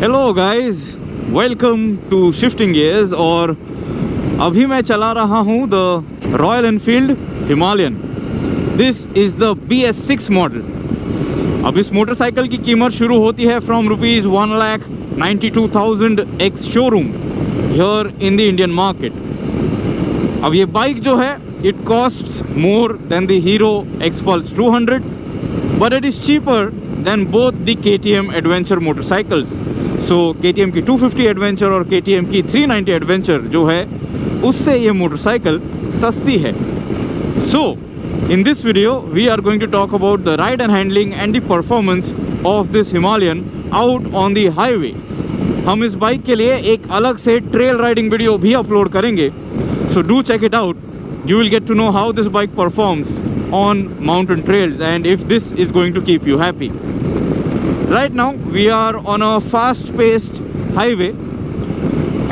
Hello guys, welcome to Shifting Gears. और अभी मैं चला रहा हूँ the Royal Enfield Himalayan. This is the BS6 model. अब इस मोटरसाइकिल की कीमत शुरू होती है from ₹1,92,000 ex showroom here in the Indian market. अब ये बाइक जो है it costs more than the Hero Xpulse 200, but it is cheaper than both the KTM adventure motorcycles. So KTM की 250 एडवेंचर और KTM की 390 एडवेंचर जो है उससे ये मोटरसाइकिल सस्ती है। सो in this video we are going to talk about the ride and handling and the performance of this Himalayan out on the highway। हम इस बाइक के लिए एक अलग से ट्रेल राइडिंग वीडियो भी अपलोड करेंगे, so do check it out। You will get to know how this bike performs on mountain trails and if this is going to keep you happy। Right now we are on a fast-paced highway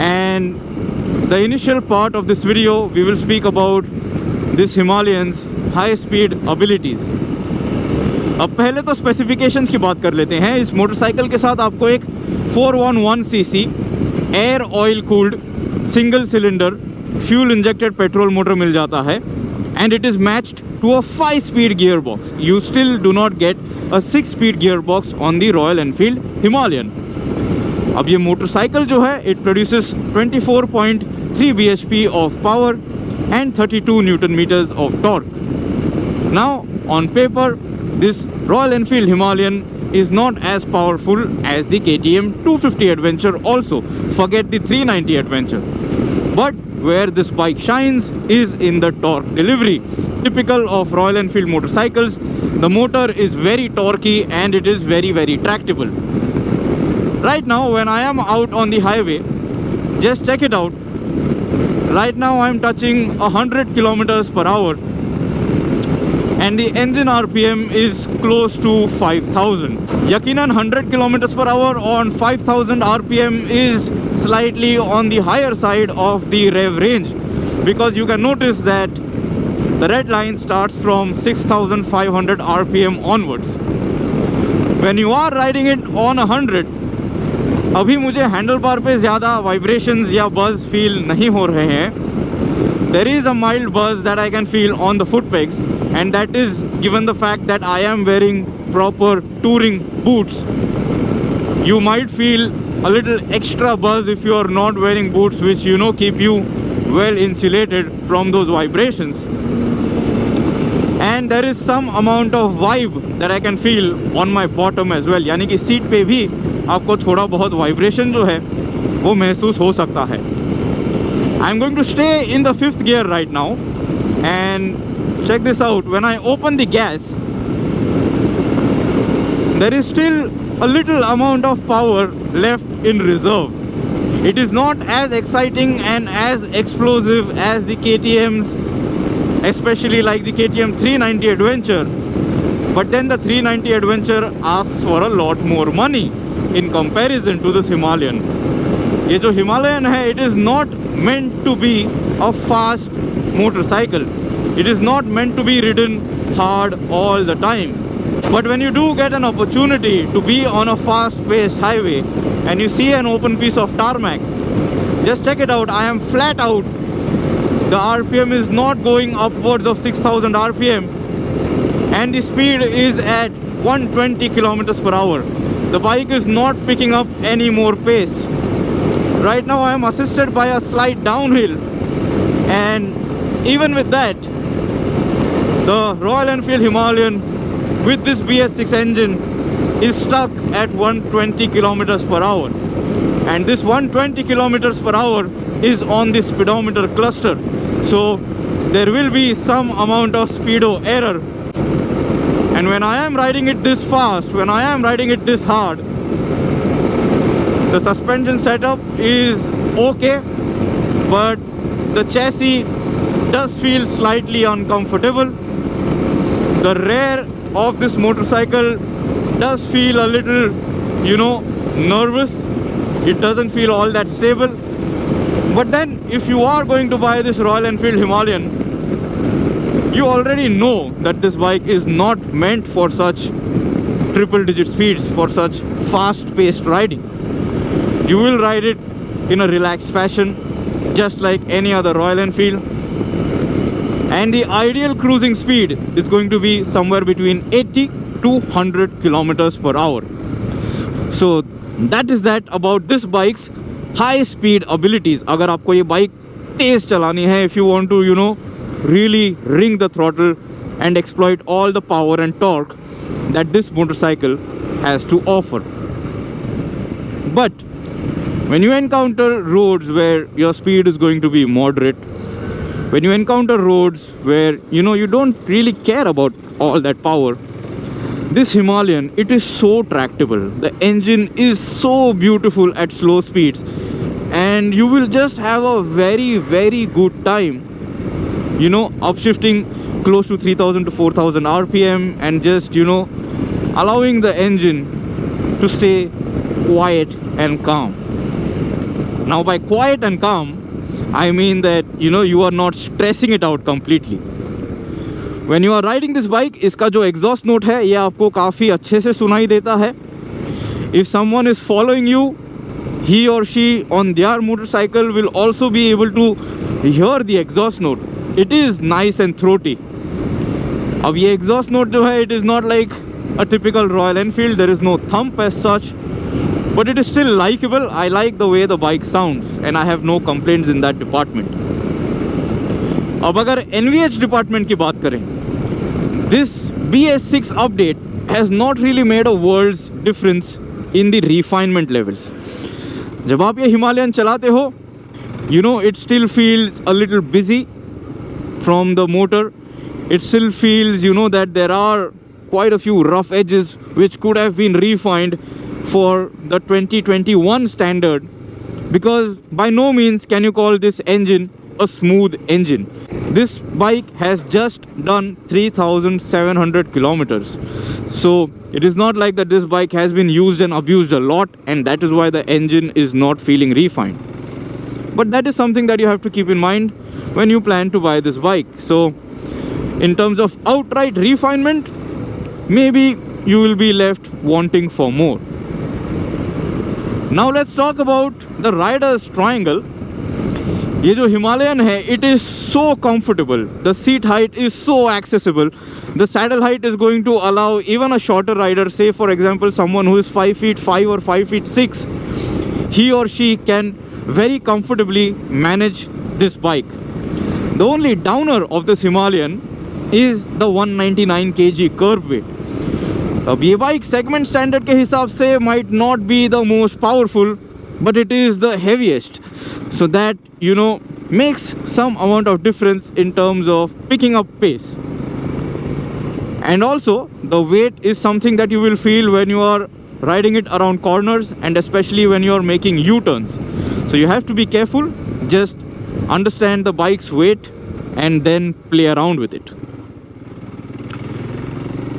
and the initial part of this video we will speak about this Himalayan's high speed abilities। अब पहले तो specifications की बात कर लेते हैं। इस motorcycle के साथ आपको एक 411cc air oil cooled single cylinder fuel injected petrol motor मिल जाता है and it is matched to a 5-speed gearbox। You still do not get a 6-speed gearbox on the Royal Enfield Himalayan। अब ये motorcycle जो है it produces 24.3 bhp of power and 32 Newton meters of torque। Now on paper this Royal Enfield Himalayan is not as powerful as the KTM 250 Adventure also, forget the 390 Adventure, but where this bike shines is in the torque delivery। Typical of Royal Enfield motorcycles, the motor is very torquey and it is very tractable। Right now when I am out on the highway, just check it out। Right now I am touching 100 kilometers per hour and the engine RPM is close to 5000। Yakinan 100 kilometers per hour on 5000 RPM is slightly on the higher side of the rev range, because you can notice that the red line starts from 6500 RPM onwards। When you are riding it on 100, अभी मुझे handle bar पे ज़्यादा vibrations या buzz feel नहीं हो रहे हैं। There is a mild buzz that I can feel on the foot pegs and that is given the fact that I am wearing proper touring boots। You might feel a little extra buzz if you are not wearing boots which keep you well insulated from those vibrations। And there is some amount of vibe that I can feel on my bottom as well, यानी कि seat पे भी आपको थोड़ा बहुत vibration जो है वो महसूस हो सकता है। I'm going to stay in the 5th gear right now and check this out। When I open the gas, there is still a little amount of power left in reserve। It is not as exciting and as explosive as the KTM's, especially like the KTM 390 Adventure, but then the 390 Adventure asks for a lot more money in comparison to this Himalayan। ये जो Himalayan है it is not meant to be a fast motorcycle। It is not meant to be ridden hard all the time। But when you do get an opportunity to be on a fast-paced highway and you see an open piece of tarmac, just check it out। I am flat out। The RPM is not going upwards of 6000 RPM and the speed is at 120 kilometers per hour। The bike is not picking up any more pace। Right now I am assisted by a slight downhill and even with that the Royal Enfield Himalayan with this BS6 engine is stuck at 120 kilometers per hour and this 120 kilometers per hour is on the speedometer cluster, so there will be some amount of speedo error। And when I am riding it this fast, when I am riding it this hard, the suspension setup is okay, but the chassis does feel slightly uncomfortable। The rear of this motorcycle does feel a little nervous। It doesn't feel all that stable। But then if you are going to buy this Royal Enfield Himalayan, you already know that this bike is not meant for such triple digit speeds, for such fast paced riding। You will ride it in a relaxed fashion, just like any other Royal Enfield. And the ideal cruising speed is going to be somewhere between 80 to 100 kilometers per hour. So that is that about this bike's high speed abilities. अगर आपको ये bike तेज चलानी है, if you want to really ring the throttle and exploit all the power and torque that this motorcycle has to offer. But when you encounter roads where your speed is going to be moderate, when you encounter roads where you don't really care about all that power, this Himalayan, it is so tractable. The engine is so beautiful at slow speeds, and you will just have a very, very good time upshifting close to 3000 to 4000 RPM and just allowing the engine to stay quiet and calm. Now by quiet and calm, I mean that you are not stressing it out completely. When you are riding this bike, इसका जो exhaust note है ये आपको काफ़ी अच्छे से सुनाई देता है. If someone is following you, he or she on their motorcycle will also be able to hear the exhaust note. It is nice and throaty. अब ये exhaust note जो है, it is not like a typical Royal Enfield. There is no thump as such, but it is still likable. I like the way the bike sounds and I have no complaints in that department. अब अगर NVH department की बात करें, this BS6 update has not really made a world's difference in the refinement levels. जब आप ये Himalayan चलाते हो, it still feels a little busy from the motor. It still feels that there are quite a few rough edges which could have been refined for the 2021 standard, because by no means can you call this engine a smooth engine. This bike has just done 3700 kilometers, so it is not like that this bike has been used and abused a lot, and that is why the engine is not feeling refined. But that is something that you have to keep in mind when you plan to buy this bike. So in terms of outright refinement, maybe you will be left wanting for more. Now let's talk about the rider's triangle. ये जो Himalayan है, it is so comfortable. The seat height is so accessible. The saddle height is going to allow even a shorter rider, say for example someone who is 5 feet 5 or 5 feet 6, he or she can very comfortably manage this bike. The only downer of this Himalayan is the 199 kg curb weight. अब ये bike segment standard के हिसाब से might not be the most powerful, but it is the heaviest, so that makes some amount of difference in terms of picking up pace. And also the weight is something that you will feel when you are riding it around corners, and especially when you are making U-turns. So you have to be careful. Just understand the bike's weight and then play around with it.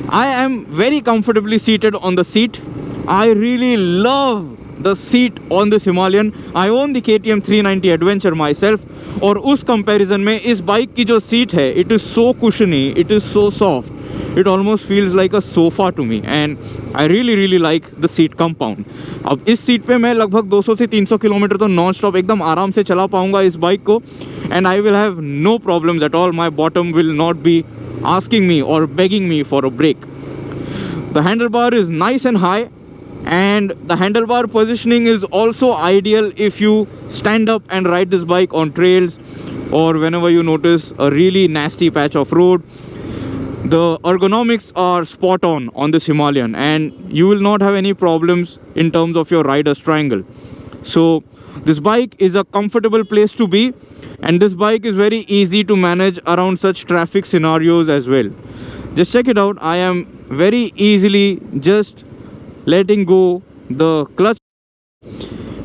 I am very comfortably seated on the seat. I really love the seat on this Himalayan. I own the KTM 390 Adventure myself, और उस comparison में इस bike की जो seat है, it is so cushiony, it is so soft, it almost feels like a sofa to me, and I really like the seat compound. अब इस seat पे मैं लगभग 200 से 300 किलोमीटर तो नॉन स्टॉप एकदम आराम से चला पाऊंगा इस बाइक को, and I will have no problems at all. My bottom will not be asking me or begging me for a break. The handlebar is nice and high, and the handlebar positioning is also ideal if you stand up and ride this bike on trails, or whenever you notice a really nasty patch of road. The ergonomics are spot on this Himalayan, and you will not have any problems in terms of your rider's triangle. So this bike is a comfortable place to be, and this bike is very easy to manage around such traffic scenarios as well. Just check it out. I am very easily just letting go the clutch,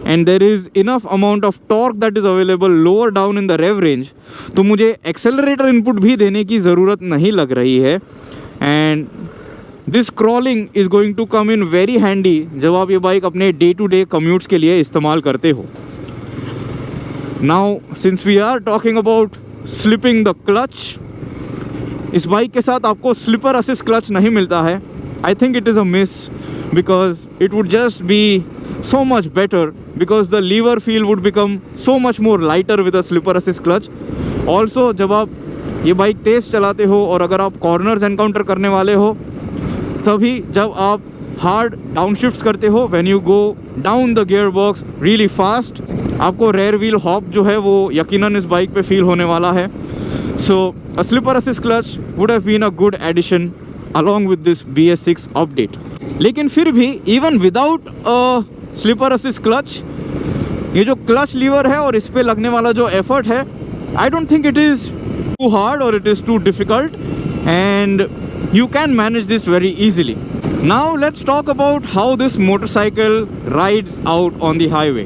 and there is enough amount of torque that is available lower down in the rev range, तो मुझे accelerator input भी देने की ज़रूरत नहीं लग रही है. And this crawling is going to come in very handy जब आप ये बाइक अपने day to day commutes के लिए इस्तेमाल करते हो. Now since we are talking about slipping the clutch, इस बाइक के साथ आपको slipper assist clutch नहीं मिलता है. I think it is a miss, because it would just be so much better because the lever feel would become so much more lighter with a slipper assist clutch. Also जब आप ये bike तेज़ चलाते हो और अगर आप corners encounter करने वाले हो, तभी जब आप हार्ड डाउनशिफ्ट्स करते हो, when you go down the gear box really fast, आपको रेयर व्हील हॉप जो है वो यकीनन इस बाइक पे फील होने वाला है. So a slipper assist clutch would have been a good addition along with this BS6 update. लेकिन फिर भी even without a slipper assist clutch, ये जो क्लच लीवर है और इस पे लगने वाला जो एफर्ट है, I don't think it is too hard or it is too difficult, and you can manage this very easily. Now let's talk about how this motorcycle rides out on the highway.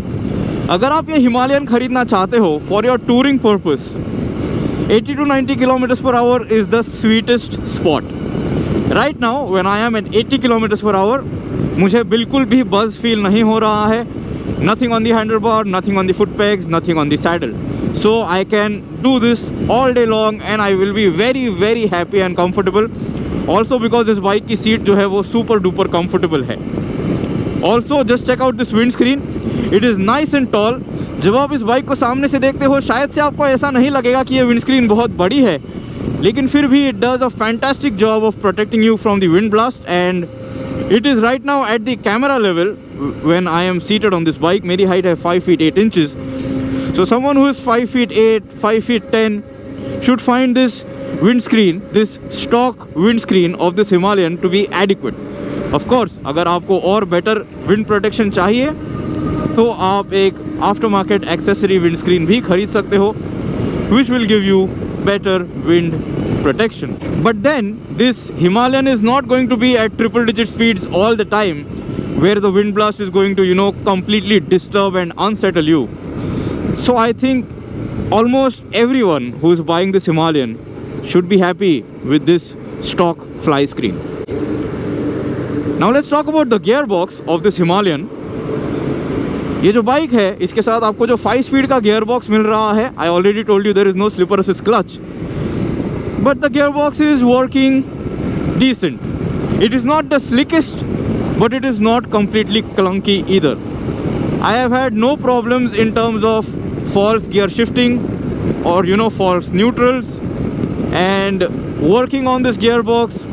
अगर आप ये Himalayan खरीदना चाहते हो for your touring purpose, 80 to 90 kilometers per hour is the sweetest spot. Right now when I am at 80 kilometers per hour, मुझे बिल्कुल भी buzz feel नहीं हो रहा है. Nothing on the handlebar, nothing on the foot pegs, nothing on the saddle. So I can do this all day long and I will be very very happy and comfortable. Also because this bike की seat जो है वो super duper comfortable है. Also just check out this windscreen. It is nice and tall. जब आप इस bike को सामने से देखते हो शायद से आपको ऐसा नहीं लगेगा कि ये windscreen बहुत बड़ी है, लेकिन फिर भी it does a fantastic job of protecting you from the wind blast, and it is right now at the camera level when I am seated on this bike. मेरी height है 5 feet 8 inches. So someone who is 5 feet 8, 5 feet 10 should find this windscreen, this stock windscreen of this Himalayan to be adequate. Of course, अगर आपको और better wind protection चाहिए तो आप एक aftermarket accessory windscreen भी खरीद सकते हो, which will give you better wind protection. But then this Himalayan is not going to be at triple digit speeds all the time, where the wind blast is going to completely disturb and unsettle you. So I think almost everyone who is buying this Himalayan should be happy with this stock fly screen. Now let's talk about the gearbox of this Himalayan. ये जो bike है इसके साथ आपको जो 5 speed का gear box मिल रहा है, I already told you there is no slipper assist clutch, but the gearbox is working decent. It is not the slickest, but it is not completely clunky either. I have had no problems in terms of false gear shifting or false neutrals, and working on this gearbox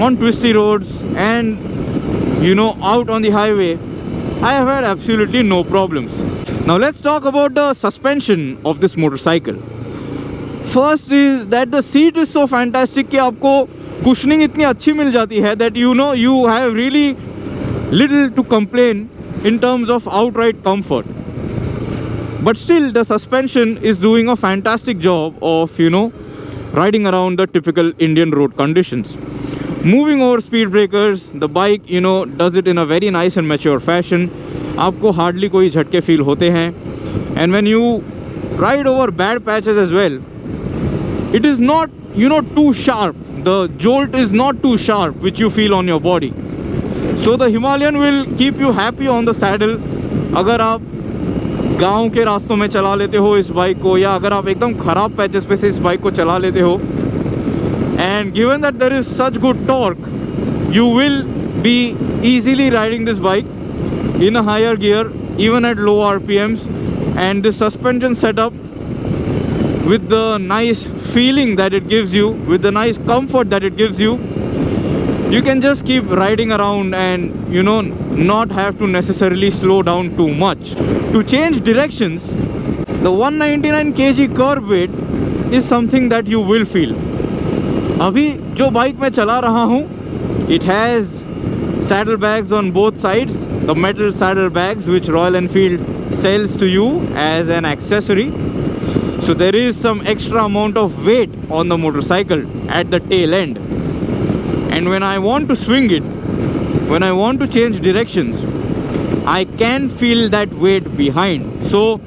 on twisty roads and out on the highway, I have had absolutely no problems. Now let's talk about the suspension of this motorcycle. First is that the seat is so fantastic कि आपको cushioning इतनी अच्छी मिल जाती है that you have really little to complain in terms of outright comfort. But still the suspension is doing a fantastic job of riding around the typical Indian road conditions. Moving over speed breakers, the bike does it in a very nice and mature fashion. आपको hardly कोई झटके feel होते हैं. And when you ride over bad patches as well, it is not too sharp. The jolt is not too sharp which you feel on your body. So the Himalayan will keep you happy on the saddle. अगर आप गांव के रास्तों में चला लेते हो इस बाइक को, या अगर आप एकदम ख़राब पैचेस पे से इस बाइक को चला लेते हो, and given that there is such good torque, you will be easily riding this bike in a higher gear even at low RPMs. And the suspension setup with the nice feeling that it gives you, with the nice comfort that it gives you, you can just keep riding around and not have to necessarily slow down too much. To change directions, the 199 kg curb weight is something that you will feel. अभी जो bike मैं चला रहा हूँ, it has saddle bags on both sides, the metal saddle bags which Royal Enfield sells to you as an accessory. So there is some extra amount of weight on the motorcycle at the tail end. And when I want to swing it, when I want to change directions, I can feel that weight behind. So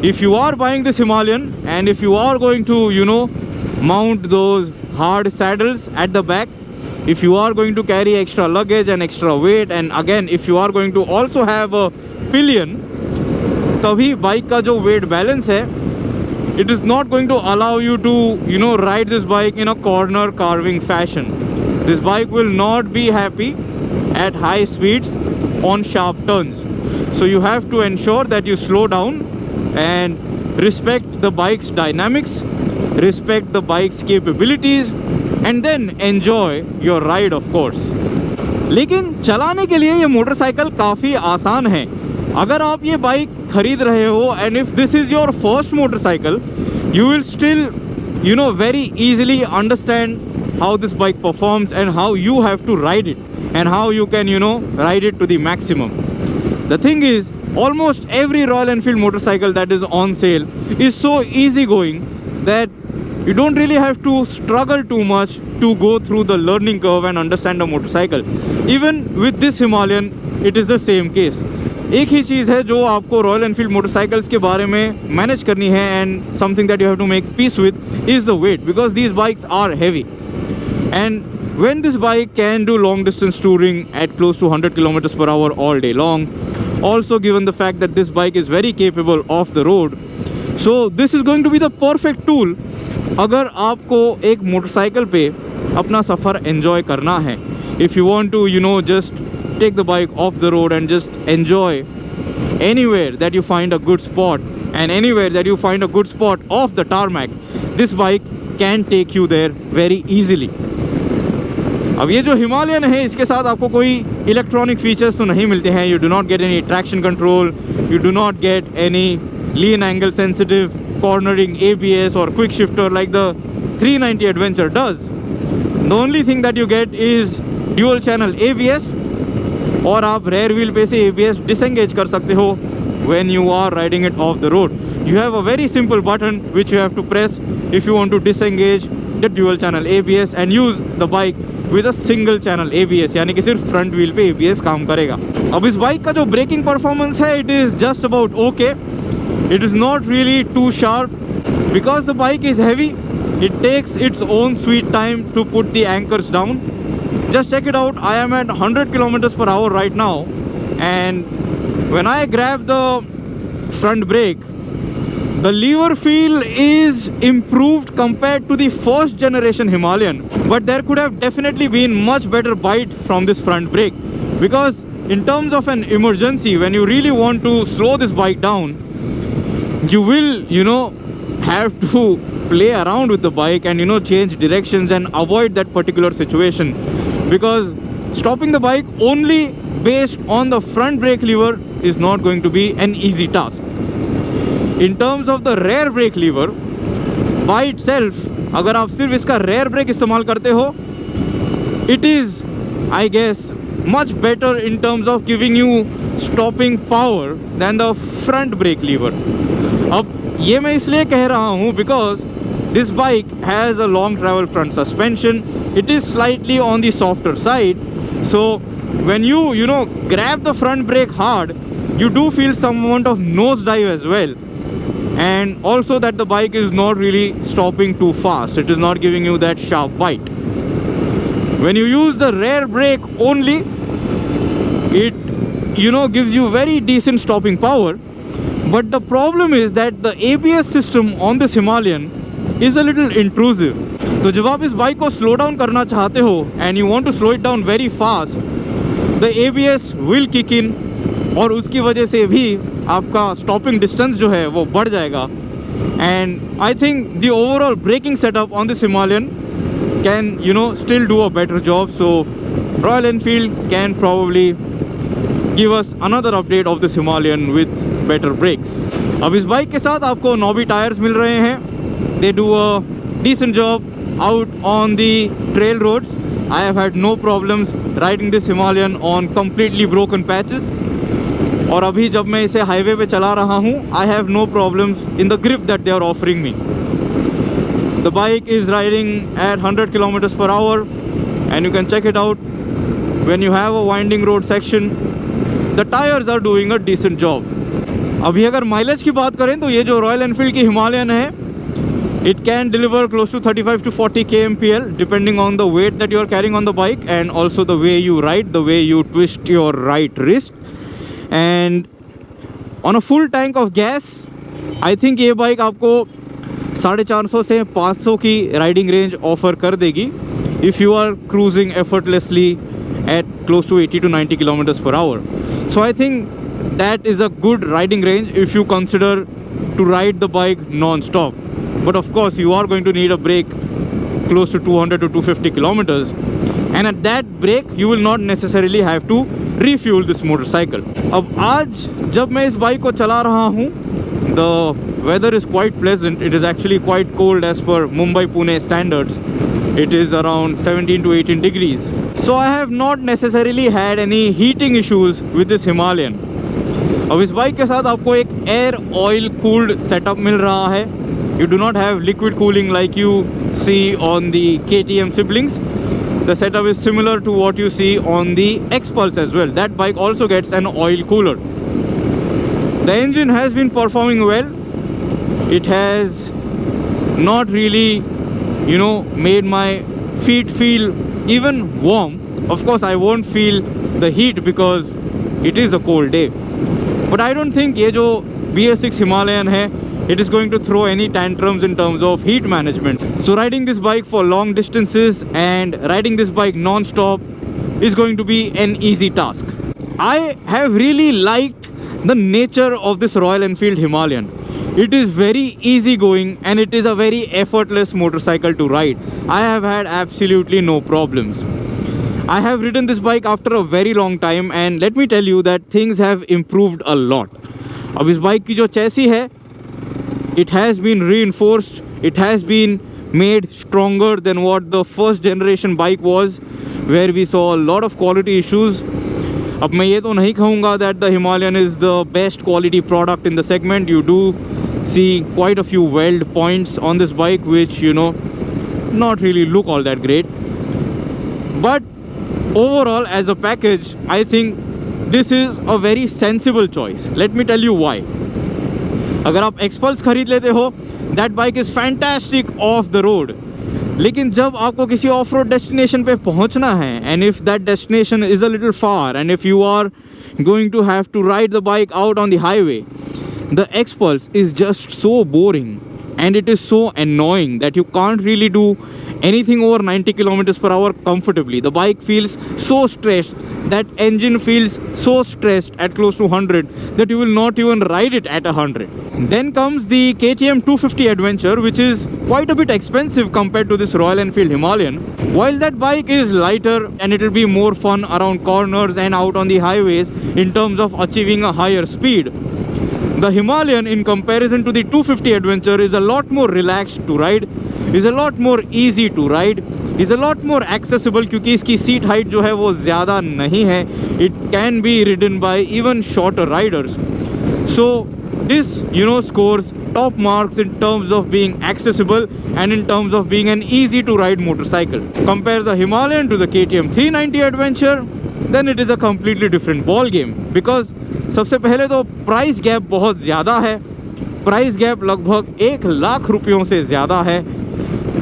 if you are buying this Himalayan and if you are going to mount those hard saddles at the back, if you are going to carry extra luggage and extra weight, and again if you are going to also have a pillion, तभी bike का जो weight balance है, it is not going to allow you to ride this bike in a corner carving fashion. This bike will not be happy at high speeds on sharp turns. So you have to ensure that you slow down and respect the bike's dynamics, respect the bike's capabilities, and then enjoy your ride of course. लेकिन चलाने के लिए ये motorcycle काफ़ी आसान है. अगर आप ये बाइक खरीद रहे हो and if this is your first motorcycle, you will still very easily understand how this bike performs and how you have to ride it and how you can ride it to the maximum. The thing is, almost every Royal Enfield motorcycle that is on sale is so easygoing that you don't really have to struggle too much to go through the learning curve and understand a motorcycle. Even with this Himalayan, it is the same case. एक ही चीज़ है जो आपको royal Enfield motorcycles के बारे में manage करनी है and something that you have to make peace with is the weight, because these bikes are heavy. And when this bike can do long distance touring at close to 100 kilometers per hour all day long, also given the fact that this bike is very capable off the road, so this is going to be the perfect tool अगर आपको एक motorcycle पे अपना सफ़र enjoy करना है. if you want to just take the bike off the road and just enjoy anywhere that you find a good spot and anywhere that you find a good spot off the tarmac, this bike can take you there very easily. अब ये जो Himalayan है इसके साथ आपको कोई electronic features तो नहीं मिलते हैं. You do not get any traction control, you do not get any lean angle sensitive cornering ABS or quick shifter like the 390 Adventure does. The only thing that you get is dual channel ABS, और आप rear wheel पे से ABS disengage कर सकते हो when you are riding it off the road. You have a very simple button which you have to press if you want to disengage the dual channel ABS and use the bike with a single channel ABS, यानी कि सिर्फ front wheel पे ABS काम करेगा. अब इस bike का जो braking performance है, it is just about okay. It is not really too sharp because the bike is heavy. It takes its own sweet time to put the anchors down. Just check it out. I am at 100 kilometers per hour right now, and when I grab the front brake, the lever feel is improved compared to the first generation Himalayan, but there could have definitely been much better bite from this front brake, because in terms of an emergency, when you really want to slow this bike down, you will have to play around with the bike and change directions and avoid that particular situation, because stopping the bike only based on the front brake lever is not going to be an easy task. In terms of the rear brake lever by itself, अगर आप सिर्फ इसका rear brake इस्तेमाल करते हो, it is, I guess, much better in terms of giving you stopping power than the front brake lever. अब ये मैं इसलिए कह रहा हूँ because this bike has a long travel front suspension. It is slightly on the softer side, so when you grab the front brake hard, you do feel some amount of nosedive as well, and also that the bike is not really stopping too fast. It is not giving you that sharp bite. When you use the rear brake only, it gives you very decent stopping power. But the problem is that the ABS system on this Himalayan is a little intrusive. तो जब आप इस bike को slow down करना चाहते हो and you want to slow it down very fast, the ABS will kick in, और उसकी वजह से भी आपका stopping distance जो है वो बढ़ जाएगा. And I think the overall braking setup on this Himalayan can still do a better job. So Royal Enfield can probably give us another update of this Himalayan with better brakes. अब इस bike के साथ आपको knobby tyres मिल रहे हैं. They do a decent job out on the trail roads. I have had no problems riding this Himalayan on completely broken patches. और अभी जब मैं इसे हाईवे पे चला रहा हूँ, I have no problems in the grip that they are offering me. The bike is riding at 100 kilometers per hour, and you can check it out. When you have a winding road section, the tires are doing a decent job. अभी अगर mileage की बात करें तो ये जो royal Enfield की Himalayan है, it can deliver close to 35 to 40 kmpl depending on the weight that you are carrying on the bike and also the way you ride, the way you twist your right wrist. And on a full tank of gas, I think ये bike आपको 450 से 500 की riding range offer कर देगी if you are cruising effortlessly at close to 80 to 90 kilometers per hour. So I think that is a good riding range if you consider to ride the bike non-stop. But of course you are going to need a brake close to 200 to 250 kilometers, and at that brake you will not necessarily have to refuel this motorcycle. अब आज जब मैं इस bike को चला रहा हूँ, the weather is quite pleasant. It is actually quite cold as per Mumbai-Pune standards. It is around 17 to 18 degrees. So I have not necessarily had any heating issues with this Himalayan. अब इस bike के साथ आपको एक air oil cooled setup मिल रहा है. You do not have liquid cooling like you see on the KTM siblings. The setup is similar to what you see on the X-Pulse as well. That bike also gets an oil cooler. The engine has been performing well. It has not really, made my feet feel even warm. Of course, I won't feel the heat because it is a cold day. But I don't think ये जो BS6 Himalayan है, it is going to throw any tantrums in terms of heat management. So riding this bike for long distances and riding this bike non-stop is going to be an easy task. I have really liked the nature of this Royal Enfield Himalayan. It is very easy going and it is a very effortless motorcycle to ride. I have had absolutely no problems. I have ridden this bike after a very long time and let me tell you that things have improved a lot. अब इस bike की जो chassis है, it has been reinforced, it has been made stronger than what the first generation bike was, where we saw a lot of quality issues. अब मैं ये तो नहीं कहूँगा that the Himalayan is the best quality product in the segment. You do see quite a few weld points on this bike which not really look all that great, but overall as a package I think this is a very sensible choice. Let me tell you why. अगर आप X-Pulse खरीद लेते हो, that bike is fantastic off the road. लेकिन जब आपको किसी of road destination पे पहुंचना है, and if that destination is a little far and if you are going to have to ride the bike out on the highway, the X-Pulse is just so boring and it is so annoying that you can't really do anything over 90 kilometers per hour comfortably. The bike feels so stressed, that engine feels so stressed at close to 100 that you will not even ride it at 100. Then comes the KTM 250 Adventure, which is quite a bit expensive compared to this Royal Enfield Himalayan. While that bike is lighter and it will be more fun around corners and out on the highways in terms of achieving a higher speed, the Himalayan in comparison to the 250 Adventure is a lot more relaxed to ride, is a lot more easy to ride, is a lot more accessible क्योंकि इसकी seat height जो है वो ज़्यादा नहीं है. It can be ridden by even shorter riders. So this scores top marks in terms of being accessible and in terms of being an easy to ride motorcycle. Compare the Himalayan to the KTM 390 Adventure, then it is a completely different ball game. Because सबसे पहले तो price gap बहुत ज़्यादा है. Price gap लगभग 1 लाख रुपयों से ज़्यादा है.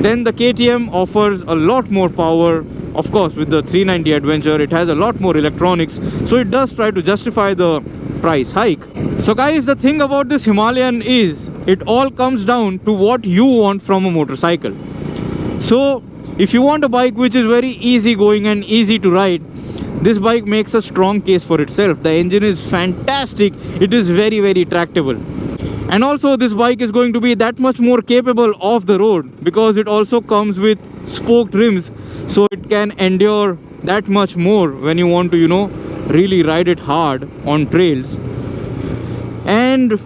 Then the KTM offers a lot more power. Of course, with the 390 Adventure, it has a lot more electronics, so it does try to justify the price hike. So guys, the thing about this Himalayan is it all comes down to what you want from a motorcycle. So if you want a bike which is very easy going and easy to ride, this bike makes a strong case for itself. The engine is fantastic. It is very, very tractable. And also this bike is going to be that much more capable off the road because it also comes with spoked rims, so it can endure that much more when you want to really ride it hard on trails. And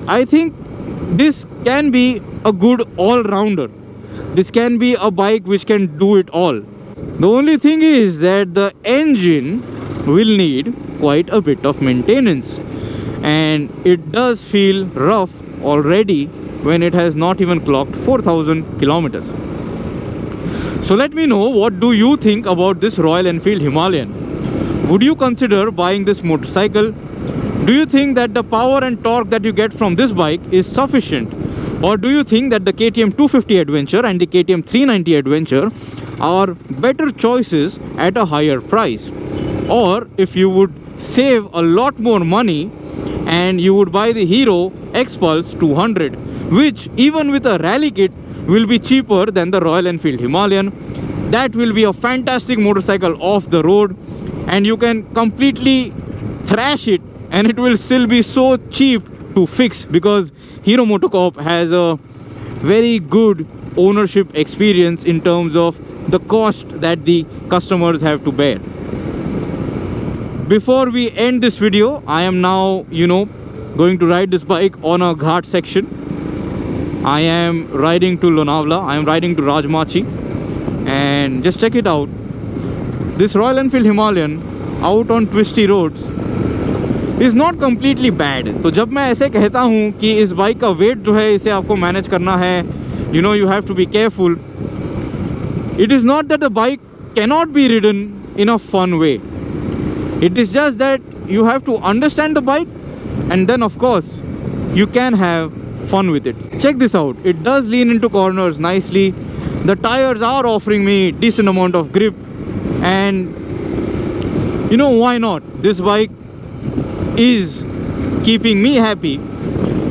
I think this can be a good all-rounder. This can be a bike which can do it all. The only thing is that the engine will need quite a bit of maintenance, and it does feel rough already when it has not even clocked 4,000 kilometers. So let me know, what do you think about this Royal Enfield Himalayan? Would you consider buying this motorcycle? Do you think that the power and torque that you get from this bike is sufficient? Or do you think that the KTM 250 Adventure and the KTM 390 Adventure are better choices at a higher price? Or if you would save a lot more money and you would buy the Hero X-Pulse 200, which even with a rally kit will be cheaper than the Royal Enfield Himalayan. That will be a fantastic motorcycle off the road and you can completely thrash it and it will still be so cheap to fix because Hero MotoCorp has a very good ownership experience in terms of the cost that the customers have to bear. Before we end this video, I am now, going to ride this bike on a ghat section. I am riding to Lonavala, I am riding to Rajmachi, and just check it out. This Royal Enfield Himalayan out on twisty roads is not completely bad. तो जब मैं ऐसे कहता हूँ कि इस bike का wait जो है इसे आपको मैनेज करना है, you have to be careful. It is not that the bike cannot be ridden in a fun way. It is just that you have to understand the bike, and then of course you can have fun with it. Check this out. It does lean into corners nicely. The tires are offering me decent amount of grip, and why not? This bike is keeping me happy,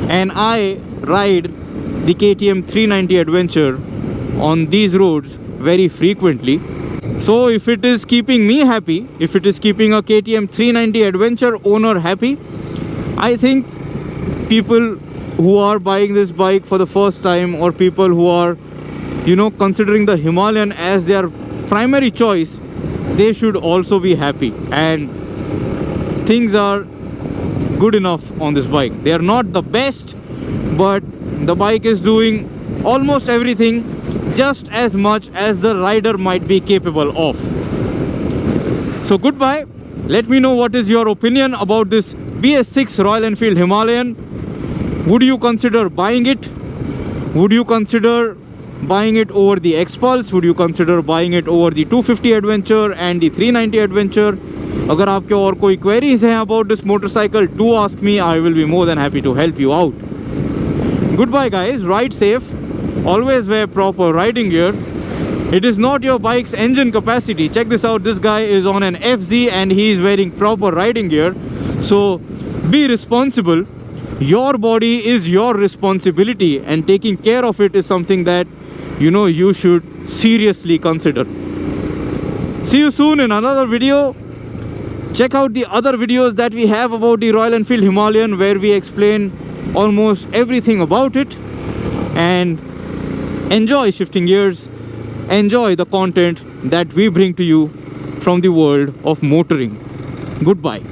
and I ride the KTM 390 Adventure on these roads very frequently. So if it is keeping me happy, if it is keeping a KTM 390 Adventure owner happy, I think people who are buying this bike for the first time, or people who are considering the Himalayan as their primary choice, they should also be happy. And things are good enough on this bike. They are not the best, but the bike is doing almost everything just as much as the rider might be capable of. So goodbye. Let me know what is your opinion about this BS6 Royal Enfield Himalayan. Would you consider buying it? Would you consider buying it over the X-Pulse? Would you consider buying it over the 250 Adventure and the 390 Adventure? अगर आपके और कोई queries हैं about this motorcycle, do ask me. I will be more than happy to help you out. Goodbye guys, ride safe, always wear proper riding gear. It is not your bike's engine capacity. Check this out, this guy is on an FZ and he is wearing proper riding gear. So be responsible. Your body is your responsibility, and taking care of it is something that you should seriously consider. See you soon in another video. Check out the other videos that we have about the Royal Enfield Himalayan, where we explain almost everything about it. And enjoy shifting gears, enjoy the content that we bring to you from the world of motoring. Goodbye.